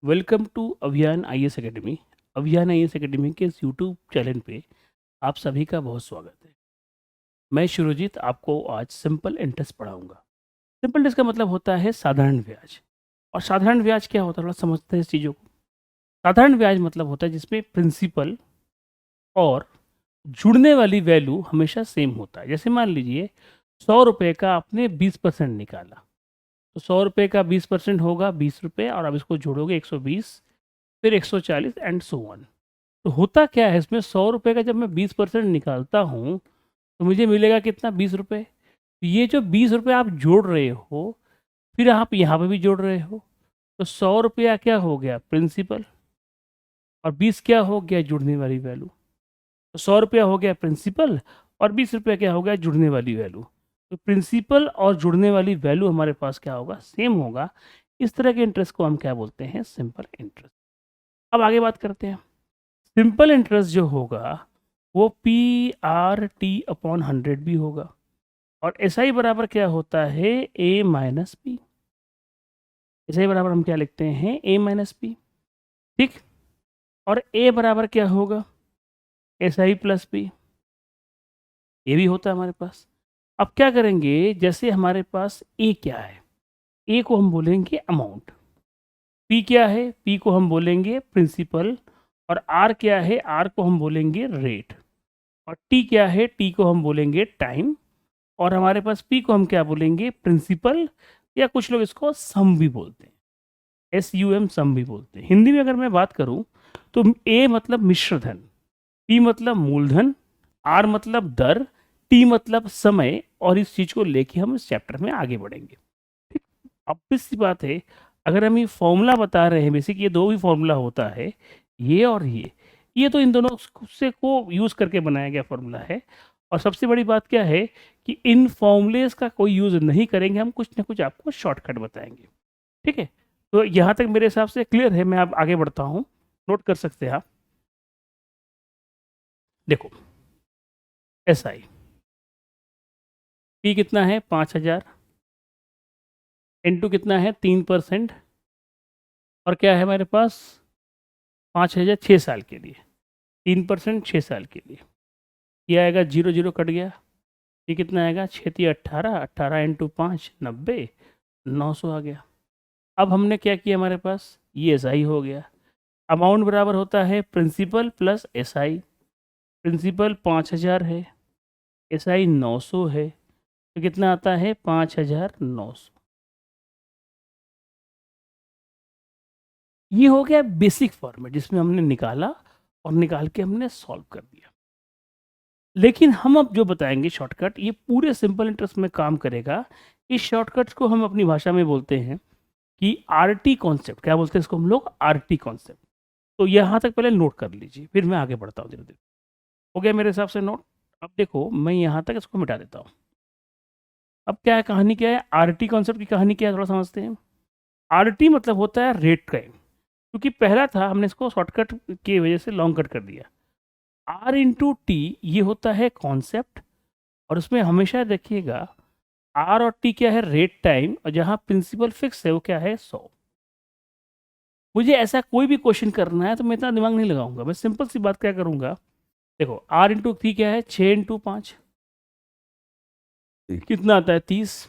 Welcome to अभियान IAS academy. अभियान IAS academy के इस यूट्यूब चैनल पे आप सभी का बहुत स्वागत है। मैं शिरोजीत आपको आज सिंपल इंटरेस्ट पढ़ाऊंगा। सिंपल इंटरेस्ट का मतलब होता है साधारण ब्याज। और साधारण ब्याज क्या होता है, थोड़ा समझते हैं इस चीज़ों को। साधारण ब्याज मतलब होता है जिसमें प्रिंसिपल और जुड़ने वाली वैल्यू हमेशा सेम होता है। जैसे मान लीजिए 100 रुपये का आपने 20% निकाला, तो 100 रुपये का 20% होगा 20 रुपये, और अब इसको जोड़ोगे 120, फिर 140 एंड सो ऑन। तो होता क्या है इसमें, 100 रुपये का जब मैं 20% निकालता हूँ तो मुझे मिलेगा कितना, 20 रुपये। तो ये जो 20 रुपये आप जोड़ रहे हो, फिर आप यहाँ पे भी जोड़ रहे हो, तो 100 रुपया क्या हो गया, प्रिंसिपल, और 20 क्या हो गया, जुड़ने वाली वैल्यू। तो 100 रुपया हो गया प्रिंसिपल, और 20 रुपया क्या हो गया, जुड़ने वाली वैल्यू। तो प्रिंसिपल और जुड़ने वाली वैल्यू हमारे पास क्या होगा, सेम होगा। इस तरह के इंटरेस्ट को हम क्या बोलते हैं, सिंपल इंटरेस्ट। अब आगे बात करते हैं। सिंपल इंटरेस्ट जो होगा वो PRT/100 भी होगा, और SI बराबर क्या होता है, A-P। SI बराबर हम क्या लिखते हैं, A-P। ठीक। और A बराबर क्या होगा, SI+P। ये भी होता है हमारे पास। अब क्या करेंगे, जैसे हमारे पास A क्या है, A को हम बोलेंगे अमाउंट, P क्या है, P को हम बोलेंगे प्रिंसिपल, और R क्या है, R को हम बोलेंगे रेट, और T क्या है, T को हम बोलेंगे टाइम, और हमारे पास P को हम क्या बोलेंगे, प्रिंसिपल, या कुछ लोग इसको सम भी बोलते हैं, SUM, सम भी बोलते हैं। हिंदी में अगर मैं बात करूं तो A मतलब मिश्रधन, P मतलब मूलधन, R मतलब दर, T मतलब समय, और इस चीज को लेके हम इस चैप्टर में आगे बढ़ेंगे। ठीक। अब सी बात है, अगर हम ये फॉर्मूला बता रहे हैं, बेसिक ये दो ही फॉर्मूला होता है, ये और ये तो इन दोनों से को यूज करके बनाया गया फॉर्मूला है। और सबसे बड़ी बात क्या है कि इन फॉर्मूलेस का कोई यूज नहीं करेंगे, हम कुछ ना कुछ आपको शॉर्टकट बताएंगे। ठीक है, तो यहाँ तक मेरे हिसाब से क्लियर है। मैं अब आगे बढ़ता हूँ, नोट कर सकते हैं आप। देखो, SI P कितना है, 5,000, इंटू कितना है, 3%, और क्या है हमारे पास, 5,000 6 साल के लिए, 3% 6 साल के लिए। ये आएगा, जीरो जीरो कट गया, ये कितना आएगा, 6×18, 18 इंटू 5 90, 900 आ गया। अब हमने क्या किया, हमारे पास ये SI हो गया। अमाउंट बराबर होता है प्रिंसिपल प्लस SI। प्रिंसिपल 5,000 है, SI 900 है, तो कितना आता है, 5,900। ये हो गया बेसिक फॉर्मेट जिसमें हमने निकाला और निकाल के हमने सॉल्व कर दिया। लेकिन हम अब जो बताएंगे शॉर्टकट, ये पूरे सिंपल इंटरेस्ट में काम करेगा। इस शॉर्टकट्स को हम अपनी भाषा में बोलते हैं कि RT कॉन्सेप्ट। क्या बोलते हैं इसको हम लोग, RT कॉन्सेप्ट। तो यहाँ तक पहले नोट कर लीजिए, फिर मैं आगे बढ़ता हूँ धीरे धीरे। हो गया मेरे हिसाब से नोट। अब देखो, मैं यहाँ तक इसको मिटा देता हूँ। अब क्या है, कहानी क्या है, RT कॉन्सेप्ट की कहानी क्या है, थोड़ा समझते हैं। RT मतलब होता है रेट टाइम, क्योंकि पहला था हमने इसको शॉर्टकट की वजह से लॉन्ग कट कर दिया। R/T ये होता है कॉन्सेप्ट, और उसमें हमेशा देखिएगा R और T क्या है, रेट टाइम, और जहाँ प्रिंसिपल फिक्स है वो क्या है, 100। मुझे ऐसा कोई भी क्वेश्चन करना है तो मैं इतना दिमाग नहीं लगाऊंगा, मैं सिंपल सी बात क्या करूंगा। देखो, R/T क्या है, 6×5 कितना आता है, 30।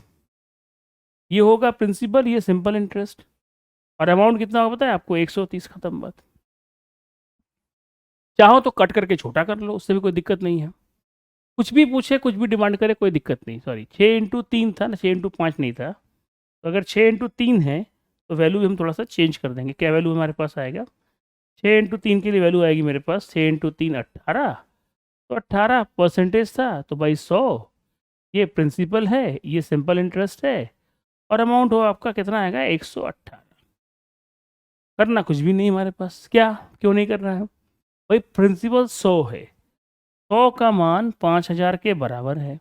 ये होगा प्रिंसिपल, ये सिंपल इंटरेस्ट, और अमाउंट कितना होगा पता है आपको, 130। खत्म बात। चाहो तो कट करके छोटा कर लो, उससे भी कोई दिक्कत नहीं है। कुछ भी पूछे, कुछ भी डिमांड करे, कोई दिक्कत नहीं। सॉरी, 6×3 था ना, 6×5 नहीं था। तो अगर 6×3 है तो वैल्यू भी हम थोड़ा सा चेंज कर देंगे। क्या वैल्यू हमारे पास आएगा, 6×3 के लिए वैल्यू आएगी मेरे पास, 6×3 18। तो 18 परसेंटेज था, तो भाई 100। ये प्रिंसिपल है, ये सिंपल इंटरेस्ट है, और अमाउंट हो आपका कितना आएगा, 118। करना कुछ भी नहीं हमारे पास, क्या, क्यों नहीं कर रहा है भाई, प्रिंसिपल 100 है, 100 का मान 5,000 के बराबर है,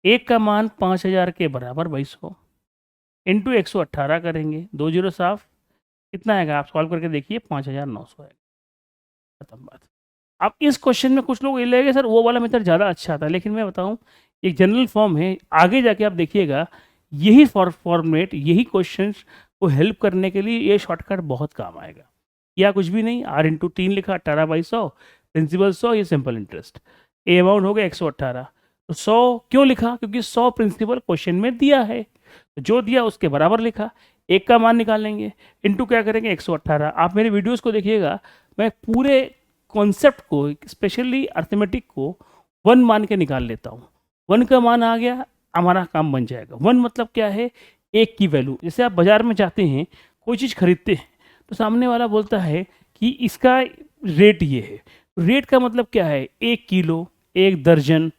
एक का मान 5,000 के बराबर भाई 100 इंटू 118 करेंगे, 2 जीरो साफ, कितना आएगा, आप सॉल्व करके देखिए, 5,900 आएगा। खत्म बात। अब इस क्वेश्चन में कुछ लोग ये लगेगा सर वो वाला मेथड ज़्यादा अच्छा था, लेकिन मैं बताऊं एक जनरल फॉर्म है, आगे जाके आप देखिएगा यही फॉर्मेट, यही क्वेश्चन को हेल्प करने के लिए ये शॉर्टकट बहुत काम आएगा। या कुछ भी नहीं, R इंटू 3 लिखा, 18/100, प्रिंसिपल 100, ये सिंपल इंटरेस्ट, ए अमाउंट हो गया 118। तो 100 क्यों लिखा? क्योंकि 100 प्रिंसिपल क्वेश्चन में दिया है, तो जो दिया उसके बराबर लिखा, एक का मान निकालेंगे, इंटू क्या करेंगे 118। आप मेरे वीडियोस को देखिएगा, मैं पूरे कॉन्सेप्ट को, स्पेशली अर्थमेटिक को 1 मान के निकाल लेता हूँ। 1 का मान आ गया, हमारा काम बन जाएगा। 1 मतलब क्या है? एक की वैल्यू। जैसे आप बाजार में जाते हैं, कोई चीज़ खरीदते हैं, तो सामने वाला बोलता है कि इसका रेट ये है। रेट का मतलब क्या है? 1 किलो, 1 दर्जन,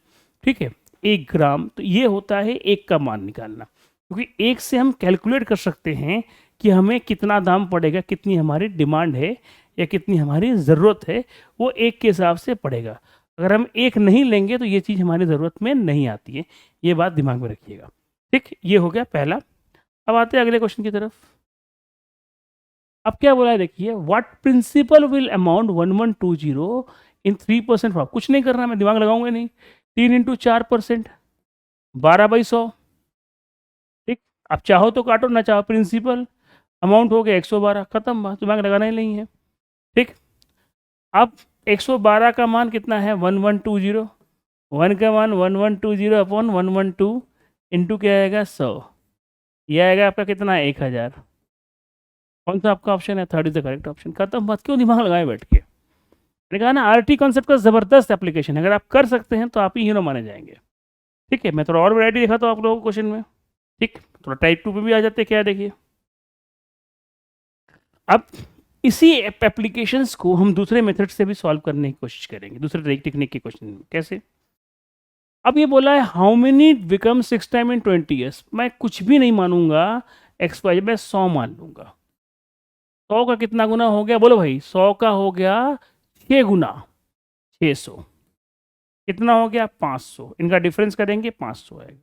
ठीक है, 1 ग्राम। तो ये होता है एक का मान निकालना, क्योंकि एक से हम कैलकुलेट कर सकते हैं कि हमें कितना दाम पड़ेगा, कितनी हमारी डिमांड है या कितनी हमारी ज़रूरत है, वो एक के हिसाब से पड़ेगा। अगर हम एक नहीं लेंगे तो ये चीज़ हमारी ज़रूरत में नहीं आती है, ये बात दिमाग में रखिएगा। ठीक, ये हो गया पहला। अब आते हैं अगले क्वेश्चन की तरफ। अब क्या बोला है देखिए, what principal will amount 1120 in 3% profit. कुछ नहीं करना, मैं दिमाग लगाऊंगा नहीं। 3 इंटू 4%, 12/100। ठीक, आप चाहो तो काटो, ना चाहो। प्रिंसिपल अमाउंट हो गया 112, खत्म, बात, दिमाग लगाना ही नहीं है। ठीक, अब 112 का मान कितना है? 1120। 1 का मान 1120 अपॉन 112 इंटू क्या आएगा? 100। यह आएगा आपका कितना? 1000। कौन सा आपका ऑप्शन है? Third is the correct option. खत्म बात, क्यों दिमाग लगाए बैठ के। मैंने कहा ना, आरटी कॉन्सेप्ट का ज़बरदस्त एप्लीकेशन है, अगर आप कर सकते हैं तो आप ही हीरो माने जाएंगे। ठीक है, मैं थोड़ा और वैरायटी दिखा तो आप लोगों को क्वेश्चन में। ठीक, थोड़ा टाइप 2 पे भी आ जाते हैं। क्या देखिए, अब इसी एप्लीकेशंस को हम दूसरे मेथड से भी सॉल्व करने की कोशिश करेंगे, दूसरे टेक्निक के क्वेश्चन में। कैसे? अब ये बोला है how many become 6 time in 20 years. मैं कुछ भी नहीं मानूंगा, एक्स वाई, मैं 100 मान लूंगा। 100 का कितना गुना हो गया? बोलो भाई। 100 का हो गया 6 गुना, 600। कितना हो गया? 500। इनका डिफरेंस करेंगे, 500 आएगा।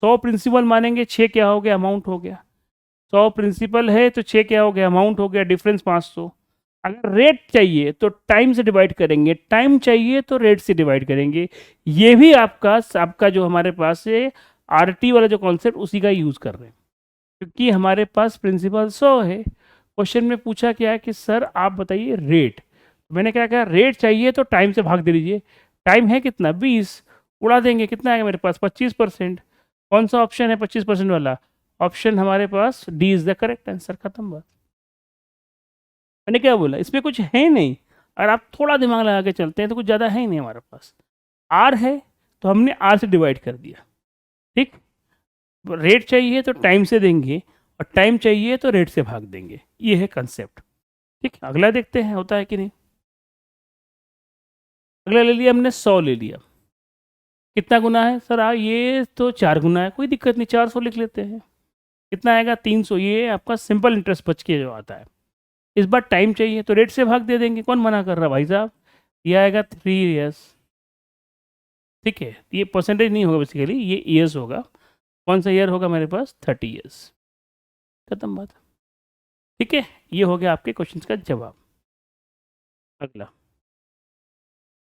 100 प्रिंसिपल मानेंगे, 6 क्या हो गया? अमाउंट हो गया। 100 प्रिंसिपल है तो 6 क्या हो गया? अमाउंट हो गया, डिफरेंस 500। अगर रेट चाहिए तो टाइम से डिवाइड करेंगे, टाइम चाहिए तो रेट से डिवाइड करेंगे। ये भी आपका जो हमारे पास है आरटी वाला जो कॉन्सेप्ट, उसी का यूज़ कर रहे हैं, क्योंकि हमारे पास प्रिंसिपल 100 है। क्वेश्चन में पूछा क्या है कि सर आप बताइए रेट। मैंने क्या कहा, रेट चाहिए तो टाइम से भाग दे दीजिए। टाइम है कितना? 20, उड़ा देंगे, कितना आएगा मेरे पास? 25%। कौन सा ऑप्शन है 25% वाला? ऑप्शन हमारे पास D is the correct answer. खत्म बात। मैंने क्या बोला, इसमें कुछ है नहीं। अगर आप थोड़ा दिमाग लगा के चलते हैं तो कुछ ज़्यादा है ही नहीं हमारे पास। आर है तो हमने आर से डिवाइड कर दिया। ठीक, रेट चाहिए तो टाइम से देंगे, और टाइम चाहिए तो रेट से भाग देंगे। ये है कंसेप्ट। ठीक, अगला देखते हैं होता है कि नहीं। अगला ले लिया हमने, 100 ले लिया। कितना गुना है सर? ये तो 4 गुना है, कोई दिक्कत नहीं, 400 लिख लेते हैं। कितना आएगा? 300। ये आपका सिंपल इंटरेस्ट बच के जो आता है। इस बार टाइम चाहिए तो रेट से भाग दे देंगे, कौन मना कर रहा भाई साहब। ये आएगा 3 ईयर्स। ठीक है, ये परसेंटेज नहीं होगा बेसिकली, ये ईयर्स होगा। कौन सा ईयर होगा मेरे पास? 30 ईयर्स। खत्म बात। ठीक है, ये हो गया आपके क्वेश्चन का जवाब। अगला,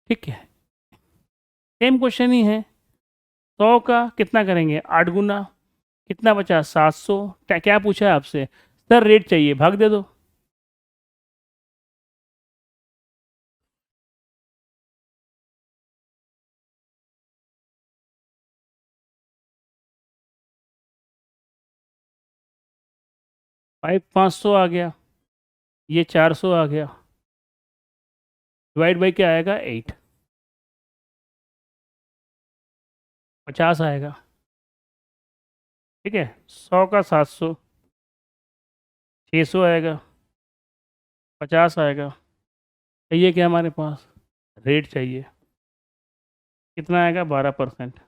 ठीक है, सेम क्वेश्चन ही है। 100 का कितना करेंगे? 8 गुना। कितना बचा? 700। क्या पूछा है आपसे? सर रेट चाहिए, भाग दे दो। भाई 500 आ गया, ये 400 आ गया, डिवाइड बाई क्या आएगा? 8। 50 आएगा। ठीक है, 100 का 700, 600 आएगा, 50 आएगा। चाहिए क्या हमारे पास? रेट चाहिए। कितना आएगा? 12%।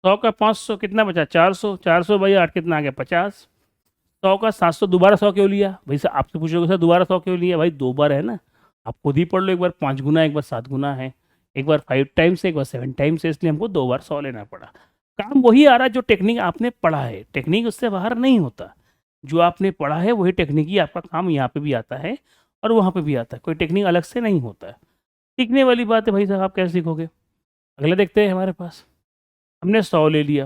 सौ का 500 कितना बचा? 400। 400 बाई 8 कितना आ गया? 50। 100 का 700, दोबारा 100 क्यों लिया भाई? साहब आपसे पूछोगे सर दोबारा 100 क्यों लिया? भाई 2 बार है ना, आप खुद ही पढ़ लो। एक बार 5 गुना, एक बार 7 गुना है, एक बार 5 टाइम्स, एक बार 7 टाइम्स है, इसलिए हमको 2 बार 100 लेना पड़ा। काम वही आ रहा है जो टेक्निक आपने पढ़ा है, टेक्निक उससे बाहर नहीं होता। जो आपने पढ़ा है वही टेक्निक ही आपका काम यहाँ पे भी आता है और वहाँ पे भी आता है, कोई टेक्निक अलग से नहीं होता है। सीखने वाली बात है भाई साहब, आप कैसे सीखोगे? अगला देखते हैं हमारे पास, हमने 100 ले लिया,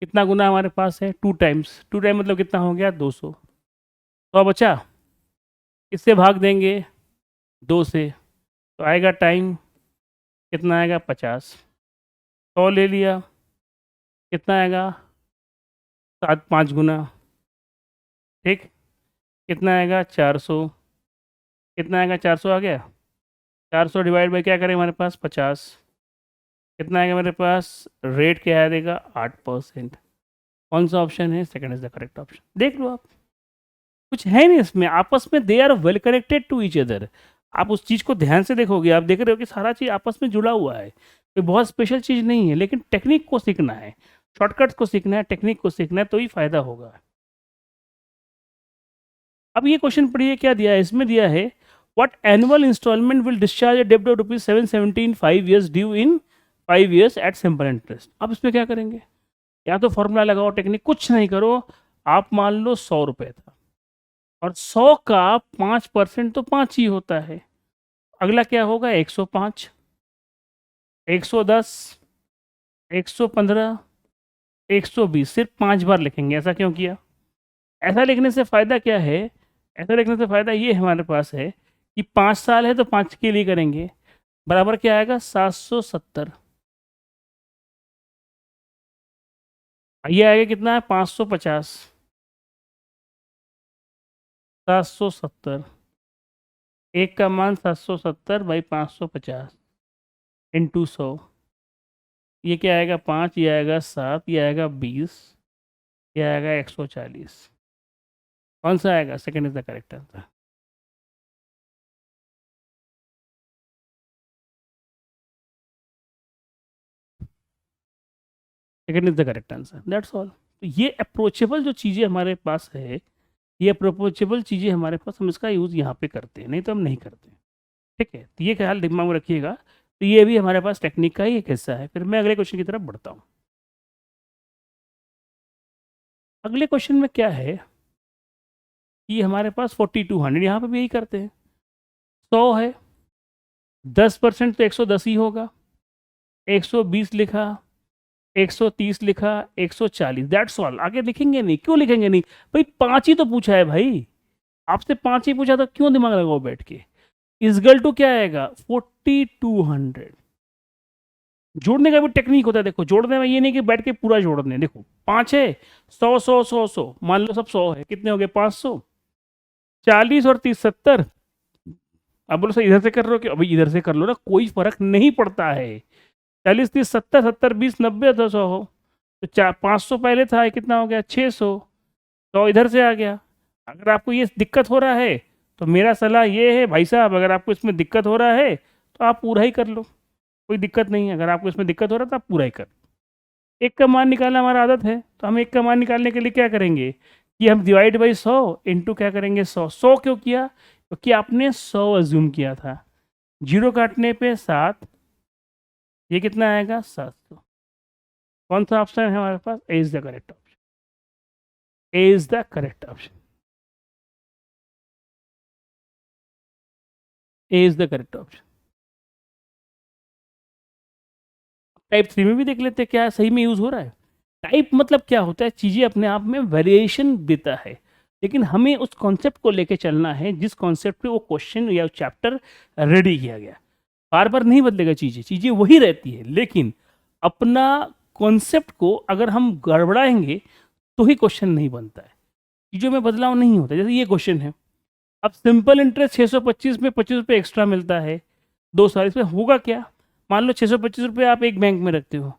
कितना गुना हमारे पास है 2 टाइम्स, 2 टाइम मतलब कितना हो गया 200। तो बचा, किससे भाग देंगे 2 से, तो आएगा टाइम कितना आएगा 50। 100 ले लिया, कितना आएगा 7 5 गुना, ठीक, कितना आएगा 400, कितना आएगा 400 आ गया, 400 डिवाइड बाई क्या करें हमारे पास 50, कितना आएगा मेरे पास, रेट क्या है देगा 8%। कौन सा ऑप्शन है, second is the correct option. देख लो आप, कुछ है नहीं इसमें, आपस में they are well connected to each other. आप उस चीज़ को ध्यान से देखोगे, आप देख रहे हो कि सारा चीज़ आपस में जुड़ा हुआ है, कोई बहुत स्पेशल चीज़ नहीं है, लेकिन टेक्निक को सीखना है, शॉर्टकट्स को सीखना है, टेक्निक को सीखना है, तो ही फायदा होगा। अब ये क्वेश्चन पढ़िए क्या दिया है, इसमें दिया है what annual instalment will discharge डेब्ट of ₹717 5 years due in 5 years at simple interest. अब इसमें क्या करेंगे, या तो फॉर्मूला लगाओ, टेक्निक कुछ नहीं करो, आप मान लो 100 रुपये था और 100 का 5% तो 5 ही होता है, अगला क्या होगा 105, 110, 115, 120, सिर्फ 5 बार लिखेंगे। ऐसा क्यों किया, ऐसा लिखने से फ़ायदा क्या है, ऐसा लिखने से फ़ायदा ये हमारे पास है कि 5 साल है तो 5 के लिए करेंगे, बराबर क्या आएगा 770, ये आएगा कितना है 550, 770, एक का मान 770 बाई 550 इंटू 100, ये क्या आएगा 5, ये आएगा 7, ये आएगा 20, ये आएगा 140। कौन सा आएगा, second is the correct answer. Second is the correct answer, that's all. तो ये अप्रोचेबल जो चीज़ें हमारे पास है, ये अप्रोचेबल चीज़ें हमारे पास, हम इसका यूज़ यहाँ पे करते हैं, नहीं तो हम नहीं करते। ठीक है, तो ये ख्याल दिमाग में रखिएगा। तो ये भी हमारे पास टेक्निक का ही एक हिस्सा है। फिर मैं अगले क्वेश्चन की तरफ बढ़ता हूँ। अगले क्वेश्चन में क्या है कि हमारे पास 4200, यहाँ पे भी यही करते हैं, 100 है, 10% तो 110 ही होगा, 120 लिखा, 130 लिखा, 140, दैट्स ऑल। आगे लिखेंगे नहीं, क्यों लिखेंगे नहीं भाई, 5 ही तो पूछा है भाई, आपसे 5 ही पूछा, तो क्यों दिमाग लगाओ बैठ के। इजगल टू क्या आएगा 4200। जोड़ने का भी टेक्निक होता है, देखो जोड़ने में ये नहीं कि बैठ के पूरा जोड़ने, देखो 5 है, 100 100 100 100, मान लो सब 100 है, कितने हो गए 500, 40 और 30 70। अब बोलो सर इधर से कर रहे हो कि अभी इधर से कर लो ना, कोई फर्क नहीं पड़ता है, 40 30 70 70 20 90 तो 100 हो, तो 500 पहले था, कितना हो गया 600, 100 इधर से आ गया। अगर आपको ये दिक्कत हो रहा है तो मेरा सलाह ये है भाई साहब, अगर आपको इसमें दिक्कत हो रहा है तो आप पूरा ही कर लो, कोई दिक्कत नहीं है। अगर आपको इसमें दिक्कत हो रहा है तो आप पूरा ही कर। एक का मान निकालना हमारा आदत है, तो हम एक का मान निकालने के लिए क्या करेंगे कि हम डिवाइड बाई 100 इंटू क्या करेंगे 100। 100 क्यों किया, क्योंकि आपने 100 अज्यूम किया था, जीरो काटने पे 7, ये कितना आएगा 700। कौन सा ऑप्शन है हमारे पास, A is the correct option, A is the correct option, A is the correct option. Type 3 में भी देख लेते हैं क्या सही में यूज़ हो रहा है। टाइप मतलब क्या होता है, चीज़ें अपने आप में वेरिएशन देता है, लेकिन हमें उस कॉन्सेप्ट को लेके चलना है जिस कॉन्सेप्ट पे वो क्वेश्चन या चैप्टर रेडी किया गया। बार बार नहीं बदलेगा, चीज़ें चीज़ें वही रहती है, लेकिन अपना कॉन्सेप्ट को अगर हम गड़बड़ाएंगे तो ही क्वेश्चन नहीं बनता है, चीज़ों में बदलाव नहीं होता। जैसे ये क्वेश्चन है, अब सिंपल इंटरेस्ट 625 में 25 रुपये एक्स्ट्रा मिलता है 2 साल, इसमें होगा क्या, मान लो 625 रुपये आप एक बैंक में रखते हो,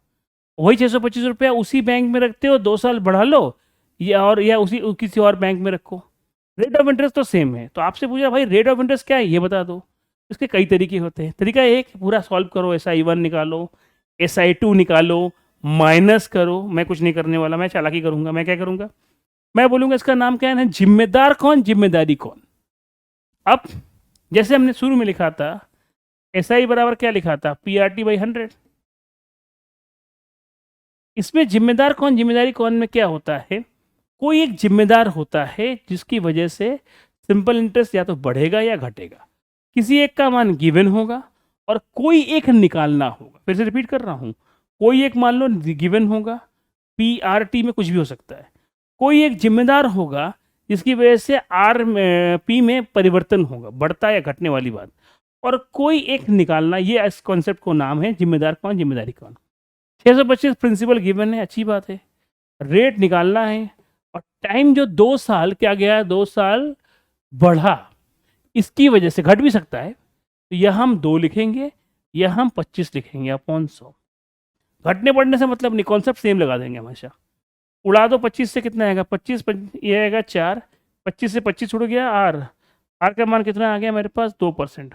वही 625 रुपया उसी बैंक में रखते हो, 2 साल बढ़ा लो या उसी किसी और बैंक में रखो, रेट ऑफ इंटरेस्ट तो सेम है। तो आपसे पूछा भाई रेट ऑफ इंटरेस्ट क्या है ये बता दो, इसके कई तरीके होते हैं। तरीका एक पूरा सॉल्व करो, SI1 निकालो, SI2 निकालो, माइनस करो। मैं कुछ नहीं करने वाला, मैं चालाकी करूंगा। मैं क्या करूंगा, मैं बोलूंगा इसका नाम क्या है, जिम्मेदार कौन, जिम्मेदारी कौन। अब जैसे हमने शुरू में लिखा था SI बराबर क्या लिखा था, PRT बाई 100। इसमें जिम्मेदार कौन, जिम्मेदारी कौन में क्या होता है, कोई एक जिम्मेदार होता है जिसकी वजह से सिंपल इंटरेस्ट या तो बढ़ेगा या घटेगा। किसी एक का मान गिवन होगा और कोई एक निकालना होगा। फिर से रिपीट कर रहा हूँ, कोई एक मान लो गिवन होगा, PRT में कुछ भी हो सकता है, कोई एक जिम्मेदार होगा जिसकी वजह से P में परिवर्तन होगा, बढ़ता या घटने वाली बात, और कोई एक निकालना, ये इस कॉन्सेप्ट को नाम है जिम्मेदार कौन, जिम्मेदारी कौन। 625 प्रिंसिपल गिवन है, अच्छी बात है। रेट निकालना है और टाइम जो 2 साल क्या गया, 2 साल बढ़ा, इसकी वजह से घट भी सकता है, तो यह हम 2 लिखेंगे, यह हम 25 लिखेंगे अपॉन 100। घटने बढ़ने से मतलब नहीं, कॉन्सेप्ट सेम लगा देंगे हमेशा। उड़ा दो 25 से, कितना आएगा 25, ये आएगा 4, 25 से 25 उड़ गया, आर का मान कितना आ गया मेरे पास 2%।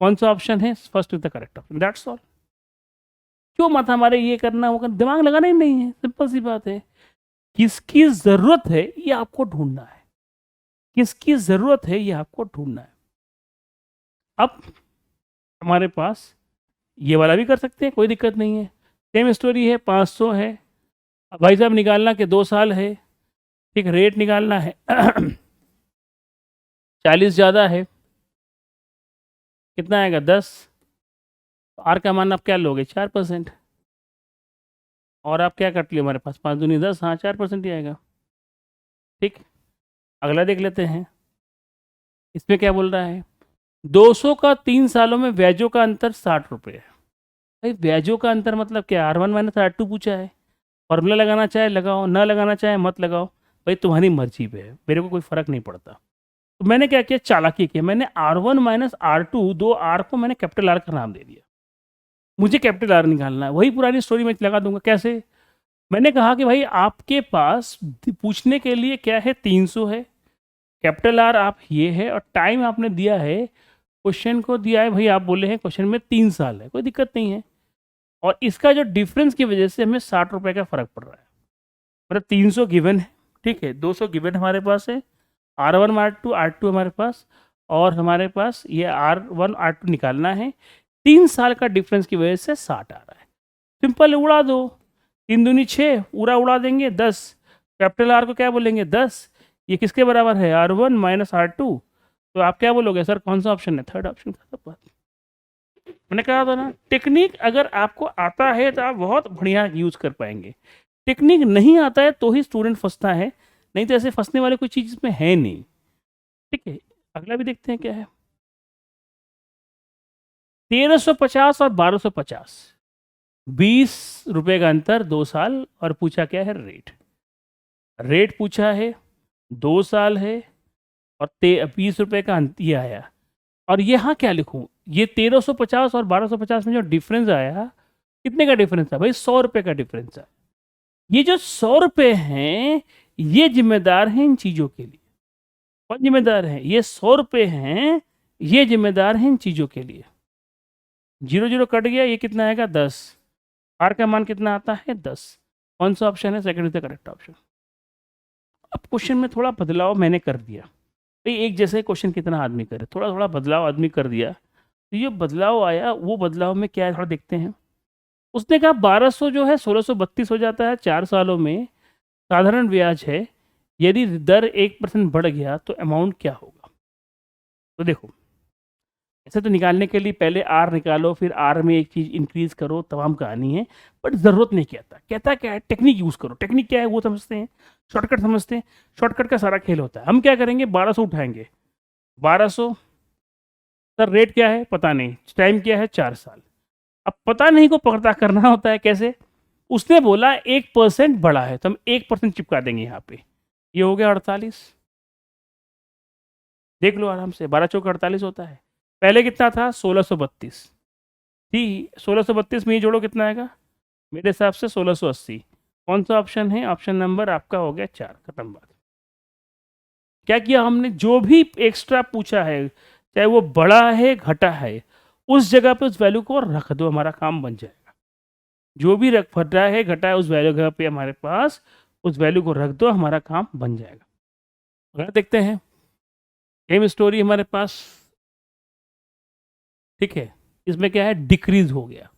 कौन सा ऑप्शन है, first is the correct option, that's all. क्यों मत हमारे ये करना होगा, दिमाग लगाना ही नहीं है, सिंपल सी बात है। किसकी ज़रूरत है ये आपको ढूंढना है, किसकी ज़रूरत है ये आपको ढूंढना है। अब हमारे पास ये वाला भी कर सकते हैं, कोई दिक्कत नहीं है, सेम स्टोरी है, 500 है। अब भाई साहब निकालना कि 2 साल है, ठीक, रेट निकालना है 40 ज़्यादा है, कितना आएगा 10, आर का मान आप क्या लोगे 4%, और आप क्या कट लिए हमारे पास 5 दूनी 10, हाँ 4% ही आएगा। ठीक, अगला देख लेते हैं, इसमें क्या बोल रहा है, 200 का 3 सालों में ब्याजों का अंतर 60 रुपये है। भाई ब्याजों का अंतर मतलब क्या, R1 माइनस R2 पूछा है, फॉर्मूला लगाना चाहे लगाओ, ना लगाना चाहे मत लगाओ, भाई तुम्हारी मर्जी पे है, मेरे को कोई फ़र्क नहीं पड़ता। तो मैंने क्या किया, चालाकी किया, मैंने R1 माइनस R2, 2 R को मैंने कैपिटल R का नाम दे दिया, मुझे कैपिटल R निकालना है। वही पुरानी स्टोरी में लगा दूंगा, कैसे, मैंने कहा कि भाई आपके पास पूछने के लिए क्या है, 300 है, कैपिटल R आप ये है, और टाइम आपने दिया है, क्वेश्चन को दिया है भाई, आप बोले हैं क्वेश्चन में 3 साल है, कोई दिक्कत नहीं है, और इसका जो डिफरेंस की वजह से हमें 60 रुपये का फ़र्क पड़ रहा है, मतलब 300 गिवन है, ठीक है, 200 गिवन हमारे पास है, R1 R2 हमारे पास, और हमारे पास ये R1 R2 निकालना है, 3 साल का डिफरेंस की वजह से 60 आ रहा है। सिंपल उड़ा दो, 3 दूनी 6, पूरा उड़ा देंगे 10, कैपिटल R को क्या बोलेंगे 10, ये किसके बराबर है R1 माइनस R2, तो आप क्या बोलोगे सर कौन सा ऑप्शन है, थर्ड ऑप्शन का। सब बात मैंने कहा था ना, टेक्निक अगर आपको आता है तो आप बहुत बढ़िया यूज़ कर पाएंगे, टेक्निक नहीं आता है तो ही स्टूडेंट फंसता है, नहीं तो ऐसे फंसने वाले कोई चीज़ इसमें है नहीं। ठीक है, अगला भी देखते हैं क्या है, 1350 और 1250, 20 रुपए का अंतर 2 साल, और पूछा क्या है रेट, रेट पूछा है 2 साल है, और 20 रुपए का ये आया, और यहाँ क्या लिखूँ, ये 1350 और 1250 में जो डिफरेंस आया, कितने का डिफरेंस था भाई, 100 रुपये का डिफरेंस है। ये जो 100 रुपये हैं ये जिम्मेदार हैं इन चीज़ों के लिए, कौन जिम्मेदार है, ये 100 रुपये हैं, ये जिम्मेदार हैं इन चीज़ों के लिए। 0 0 कट गया, ये कितना आएगा 10, आर का मान कितना आता है 10, कौन सा ऑप्शन है, second is the correct option. अब क्वेश्चन में थोड़ा बदलाव मैंने कर दिया, भाई एक जैसे क्वेश्चन कितना आदमी करे, थोड़ा थोड़ा बदलाव आदमी कर दिया, तो ये बदलाव आया, वो बदलाव में क्या है थोड़ा देखते हैं। उसने कहा 1200 जो है 1632 हो जाता है 4 सालों में, साधारण ब्याज है, यदि दर 1% बढ़ गया तो अमाउंट क्या होगा। तो देखो, ऐसे तो निकालने के लिए पहले आर निकालो, फिर आर में एक चीज़ इंक्रीज करो, तमाम कहानी है, बट ज़रूरत नहीं, कहता क्या है, टेक्निक यूज़ करो, टेक्निक क्या है वो समझते हैं, शॉर्टकट समझते हैं, शॉर्टकट का सारा खेल होता है। हम क्या करेंगे, 1200 उठाएंगे, 1200, सर रेट क्या है पता नहीं, टाइम क्या है 4 साल, अब पता नहीं को पता करना होता है कैसे, उसने बोला 1% बढ़ा है तो हम 1% चिपका देंगे यहाँ पे, ये हो गया 48, देख लो आराम से, 12 चौक 48 होता है, पहले कितना था 1632, ठीक, 1632 में ही जोड़ो कितना आएगा, मेरे हिसाब से 1680, कौन सा ऑप्शन है, ऑप्शन नंबर आपका हो गया 4, खत्म बात। क्या किया हमने, जो भी एक्स्ट्रा पूछा है, चाहे वो बड़ा है घटा है, उस जगह पे उस वैल्यू को रख दो, हमारा काम बन जाएगा। जो भी फट रहा है घटा है उस वैल्यू पे हमारे पास, उस वैल्यू को रख दो, हमारा काम बन जाएगा। अगला देखते हैं, सेम स्टोरी हमारे पास, ठीक है, इसमें क्या है डिक्रीज हो गया,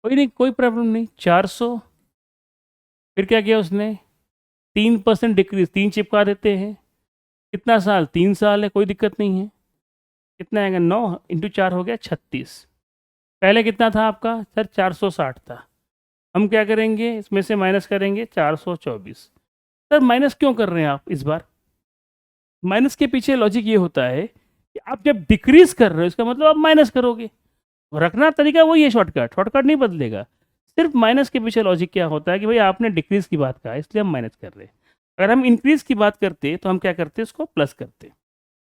कोई नहीं, कोई प्रॉब्लम नहीं, 400, फिर क्या किया उसने 3% डिक्रीज, 3 चिपका देते हैं, कितना साल 3 साल है, कोई दिक्कत नहीं है, कितना आएगा 9 × 4 हो गया 36, पहले कितना था आपका सर? 460 था। हम क्या करेंगे, इसमें से माइनस करेंगे 424। सर माइनस क्यों कर रहे हैं आप इस बार? माइनस के पीछे लॉजिक ये होता है कि आप जब डिक्रीज कर रहे हो इसका मतलब आप माइनस करोगे। रखना तरीका वही है, शॉर्टकट नहीं बदलेगा। सिर्फ माइनस के पीछे लॉजिक क्या होता है कि भाई आपने डिक्रीज की बात कहा इसलिए हम माइनस कर रहे हैं। अगर हम इंक्रीज की बात करते तो हम क्या करते, इसको प्लस करते।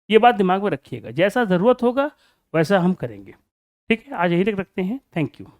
ये बात दिमाग में रखिएगा, जैसा ज़रूरत होगा वैसा हम करेंगे। ठीक है, आज यही तक रखते हैं। Thank you.